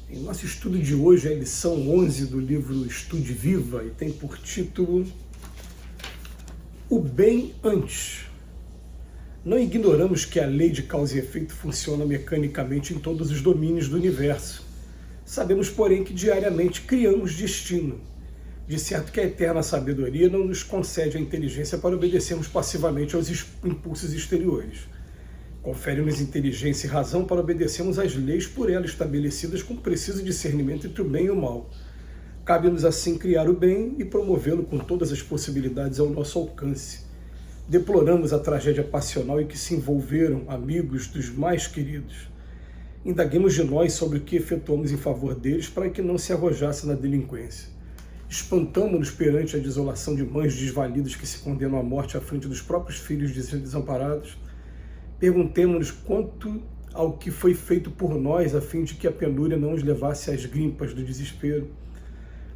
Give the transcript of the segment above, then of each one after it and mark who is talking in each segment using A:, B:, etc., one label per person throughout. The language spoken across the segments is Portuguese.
A: Em nosso estudo de hoje é a lição 11 do livro Estude Viva e tem por título O Bem Antes. Não ignoramos que a lei de causa e efeito funciona mecanicamente em todos os domínios do universo. Sabemos, porém, que diariamente criamos destino. De certo que a eterna sabedoria não nos concede a inteligência para obedecermos passivamente aos impulsos exteriores. Confere-nos inteligência e razão para obedecermos às leis por ela estabelecidas com preciso discernimento entre o bem e o mal. Cabe-nos assim criar o bem e promovê-lo com todas as possibilidades ao nosso alcance. Deploramos a tragédia passional em que se envolveram amigos dos mais queridos. Indaguemos de nós sobre o que efetuamos em favor deles para que não se arrojasse na delinquência. Espantamo-nos perante a desolação de mães desvalidas que se condenam à morte à frente dos próprios filhos desamparados. Perguntemo-nos quanto ao que foi feito por nós a fim de que a penúria não os levasse às grimpas do desespero.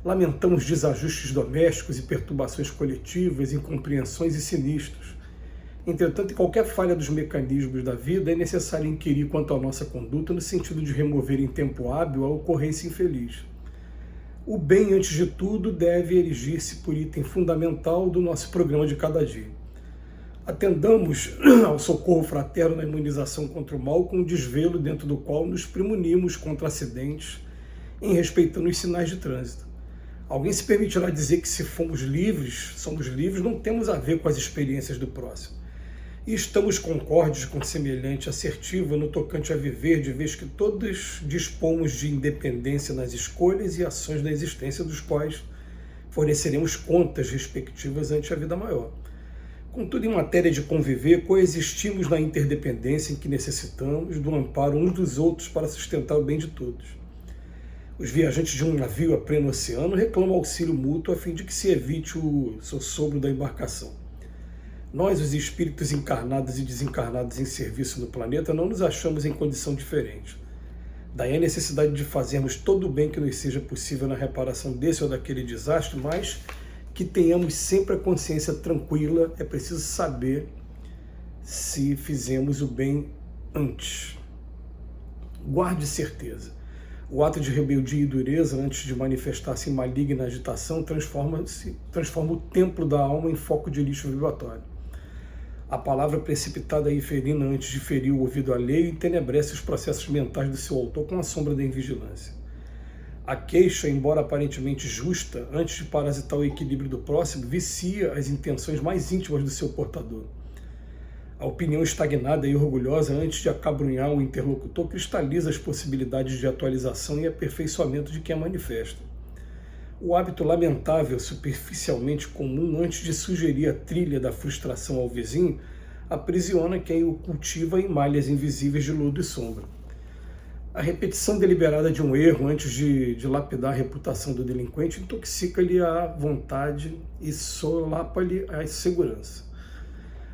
A: Lamentamos desajustes domésticos e perturbações coletivas, incompreensões e sinistros. Entretanto, em qualquer falha dos mecanismos da vida, é necessário inquirir quanto à nossa conduta no sentido de remover em tempo hábil a ocorrência infeliz. O bem, antes de tudo, deve erigir-se por item fundamental do nosso programa de cada dia. Atendamos ao socorro fraterno na imunização contra o mal com um desvelo dentro do qual nos premunimos contra acidentes em respeitando os sinais de trânsito. Alguém se permitirá dizer que se somos livres, não temos a ver com as experiências do próximo. E estamos concordes com semelhante assertiva no tocante a viver, de vez que todos dispomos de independência nas escolhas e ações da existência dos quais forneceremos contas respectivas ante a vida maior. Contudo, em matéria de conviver, coexistimos na interdependência em que necessitamos do amparo uns dos outros para sustentar o bem de todos. Os viajantes de um navio a pleno oceano reclamam auxílio mútuo a fim de que se evite o sossobro da embarcação. Nós, os espíritos encarnados e desencarnados em serviço no planeta, não nos achamos em condição diferente. Daí a necessidade de fazermos todo o bem que nos seja possível na reparação desse ou daquele desastre, mas que tenhamos sempre a consciência tranquila, é preciso saber se fizemos o bem antes. Guarde certeza. O ato de rebeldia e dureza, antes de manifestar-se em maligna agitação, transforma o templo da alma em foco de lixo vibratório. A palavra precipitada e ferina antes de ferir o ouvido alheio entenebrece os processos mentais do seu autor com a sombra da invigilância. A queixa, embora aparentemente justa, antes de parasitar o equilíbrio do próximo, vicia as intenções mais íntimas do seu portador. A opinião estagnada e orgulhosa, antes de acabrunhar o interlocutor, cristaliza as possibilidades de atualização e aperfeiçoamento de quem a manifesta. O hábito lamentável, superficialmente comum, antes de sugerir a trilha da frustração ao vizinho, aprisiona quem o cultiva em malhas invisíveis de lodo e sombra. A repetição deliberada de um erro antes de lapidar a reputação do delinquente intoxica-lhe a vontade e solapa-lhe a segurança.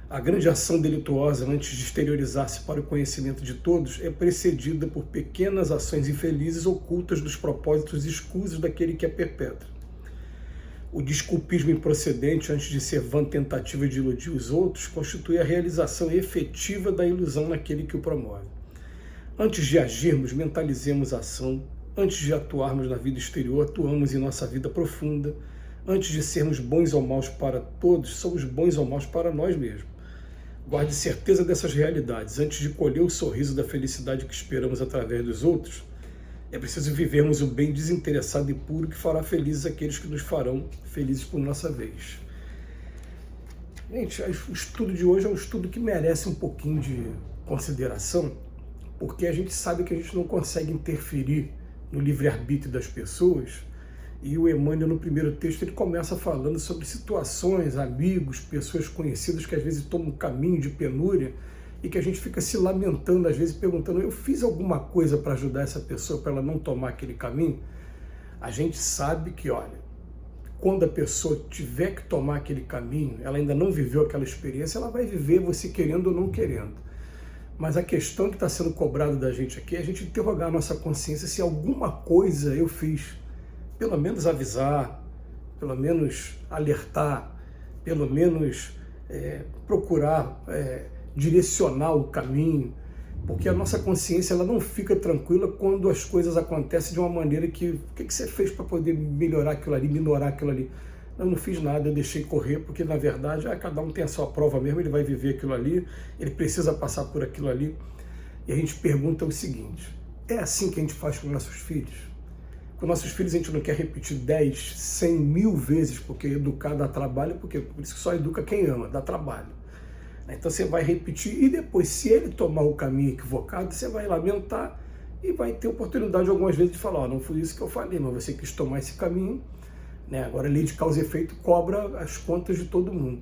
A: A grande ação delituosa, antes de exteriorizar-se para o conhecimento de todos, é precedida por pequenas ações infelizes ocultas dos propósitos escusos daquele que a perpetra. O desculpismo improcedente, antes de ser vã tentativa de iludir os outros, constitui a realização efetiva da ilusão naquele que o promove. Antes de agirmos, mentalizemos a ação. Antes de atuarmos na vida exterior, atuamos em nossa vida profunda. Antes de sermos bons ou maus para todos, somos bons ou maus para nós mesmos. Guarde certeza dessas realidades. Antes de colher o sorriso da felicidade que esperamos através dos outros, é preciso vivermos o bem desinteressado e puro que fará felizes aqueles que nos farão felizes por nossa vez. Gente, o estudo de hoje é um estudo que merece um pouquinho de consideração, porque a gente sabe que a gente não consegue interferir no livre-arbítrio das pessoas, e o Emmanuel, no primeiro texto, ele começa falando sobre situações, amigos, pessoas conhecidas que às vezes tomam um caminho de penúria e que a gente fica se lamentando, às vezes perguntando, eu fiz alguma coisa para ajudar essa pessoa para ela não tomar aquele caminho? A gente sabe que, olha, quando a pessoa tiver que tomar aquele caminho, ela ainda não viveu aquela experiência, ela vai viver você querendo ou não querendo. Mas a questão que está sendo cobrada da gente aqui é a gente interrogar a nossa consciência se alguma coisa eu fiz. Pelo menos avisar, pelo menos alertar, pelo menos procurar direcionar o caminho, Porque a nossa consciência ela não fica tranquila quando as coisas acontecem de uma maneira que... O que você fez para poder melhorar aquilo ali, minorar aquilo ali? Não fiz nada, eu deixei correr, porque na verdade cada um tem a sua prova mesmo, ele vai viver aquilo ali, ele precisa passar por aquilo ali. E a gente pergunta o seguinte: é assim que a gente faz com nossos filhos? Com nossos filhos a gente não quer repetir 10, 100, 1000 vezes, porque educar dá trabalho, porque por isso que só educa quem ama, dá trabalho. Então você vai repetir e depois, se ele tomar o caminho equivocado, você vai lamentar e vai ter oportunidade algumas vezes de falar: não foi isso que eu falei, mas você quis tomar esse caminho, né? Agora a lei de causa e efeito cobra as contas de todo mundo.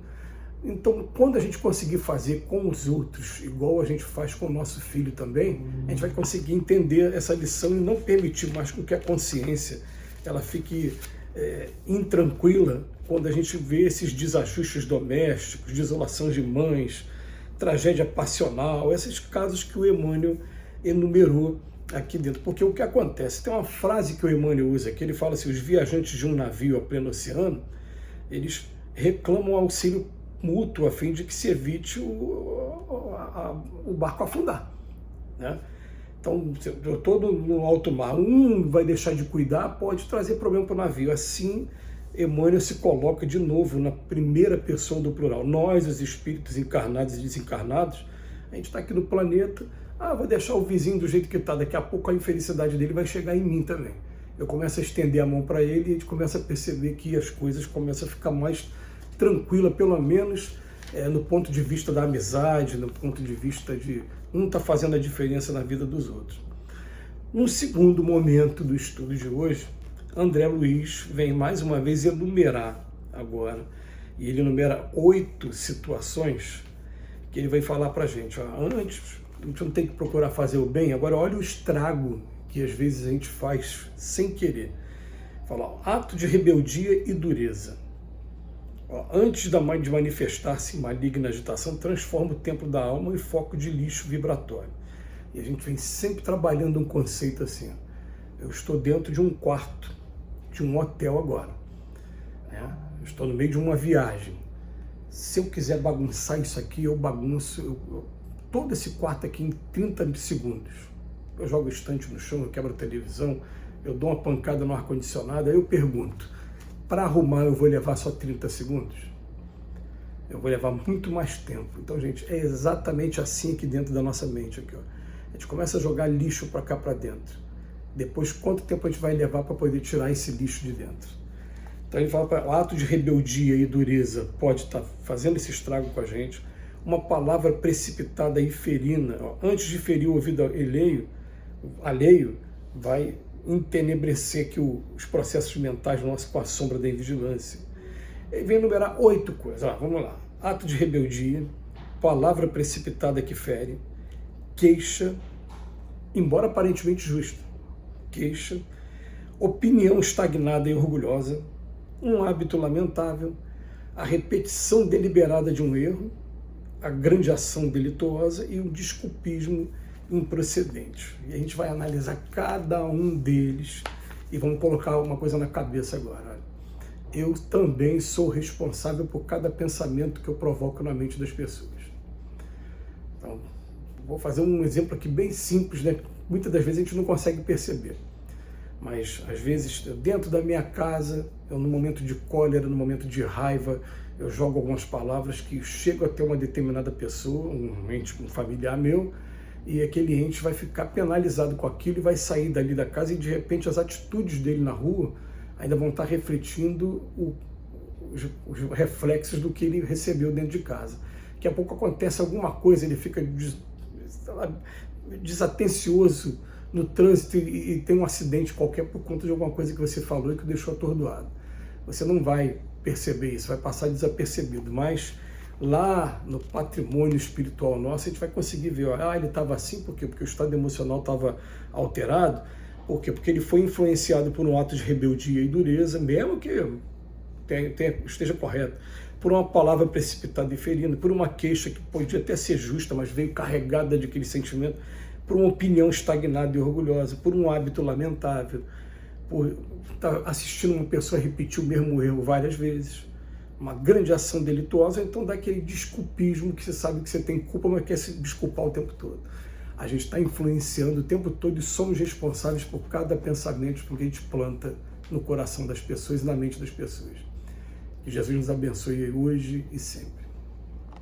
A: Então, quando a gente conseguir fazer com os outros, igual a gente faz com o nosso filho também, a gente vai conseguir entender essa lição e não permitir mais com que a consciência ela fique intranquila quando a gente vê esses desajustes domésticos, desolação de mães, tragédia passional, esses casos que o Emmanuel enumerou aqui dentro. Porque o que acontece? Tem uma frase que o Emmanuel usa, que ele fala assim: os viajantes de um navio a pleno oceano, eles reclamam auxílio mútuo a fim de que se evite o barco afundar, né? Então, eu estou no alto mar, um vai deixar de cuidar, pode trazer problema para o navio. Assim, Emmanuel se coloca de novo na primeira pessoa do plural. Nós, os espíritos encarnados e desencarnados, a gente está aqui no planeta, vou deixar o vizinho do jeito que está, daqui a pouco a infelicidade dele vai chegar em mim também. Eu começo a estender a mão para ele e a gente começa a perceber que as coisas começam a ficar mais tranquila, pelo menos no ponto de vista da amizade, no ponto de vista de um tá fazendo a diferença na vida dos outros. No segundo momento do estudo de hoje, André Luiz vem mais uma vez enumerar agora, e ele enumera 8 situações que ele vai falar para a gente. Antes, a gente não tem que procurar fazer o bem, agora olha o estrago que às vezes a gente faz sem querer. Fala, ato de rebeldia e dureza. Antes de manifestar-se maligna agitação, transforma o templo da alma em foco de lixo vibratório. E a gente vem sempre trabalhando um conceito assim: eu estou dentro de um quarto, de um hotel agora, né? Eu estou no meio de uma viagem. Se eu quiser bagunçar isso aqui, eu bagunço todo esse quarto aqui em 30 segundos. Eu jogo o estante no chão, eu quebro a televisão, eu dou uma pancada no ar-condicionado. Aí eu pergunto: para arrumar eu vou levar só 30 segundos? Eu vou levar muito mais tempo. Então, gente, é exatamente assim aqui dentro da nossa mente. Aqui, ó. A gente começa a jogar lixo para cá para dentro. Depois, quanto tempo a gente vai levar para poder tirar esse lixo de dentro? Então, ele fala que o ato de rebeldia e dureza pode estar fazendo esse estrago com a gente. Uma palavra precipitada e ferina, antes de ferir o ouvido alheio, vai entenebrecer que os processos mentais nossos com a sombra da invigilância. Ele vem enumerar 8 coisas. Vamos lá. Ato de rebeldia, palavra precipitada que fere, queixa, embora aparentemente justa, queixa, opinião estagnada e orgulhosa, um hábito lamentável, a repetição deliberada de um erro, a grande ação delituosa e o desculpismo improcedente. E a gente vai analisar cada um deles e vamos colocar uma coisa na cabeça agora. Eu também sou responsável por cada pensamento que eu provoco na mente das pessoas. Então, vou fazer um exemplo aqui bem simples, né? Muitas das vezes a gente não consegue perceber. Mas, às vezes, dentro da minha casa, eu, no momento de cólera, no momento de raiva, eu jogo algumas palavras que chegam até uma determinada pessoa, um familiar meu, e aquele ente vai ficar penalizado com aquilo e vai sair dali da casa e, de repente, as atitudes dele na rua ainda vão estar refletindo os reflexos do que ele recebeu dentro de casa. Daqui a pouco acontece alguma coisa, ele fica desatencioso no trânsito e tem um acidente qualquer por conta de alguma coisa que você falou e que o deixou atordoado. Você não vai perceber isso, vai passar desapercebido, mas lá no patrimônio espiritual nosso a gente vai conseguir ver, ele estava assim, por quê? Porque o estado emocional estava alterado. Por quê? Porque ele foi influenciado por um ato de rebeldia e dureza, mesmo que esteja correto, por uma palavra precipitada e ferina, por uma queixa que podia até ser justa, mas veio carregada de aquele sentimento, por uma opinião estagnada e orgulhosa, por um hábito lamentável, por estar assistindo uma pessoa repetir o mesmo erro várias vezes, uma grande ação delituosa, então dá aquele desculpismo que você sabe que você tem culpa, mas quer se desculpar o tempo todo. A gente está influenciando o tempo todo e somos responsáveis por cada pensamento que a gente planta no coração das pessoas e na mente das pessoas. Que Jesus nos abençoe hoje e sempre.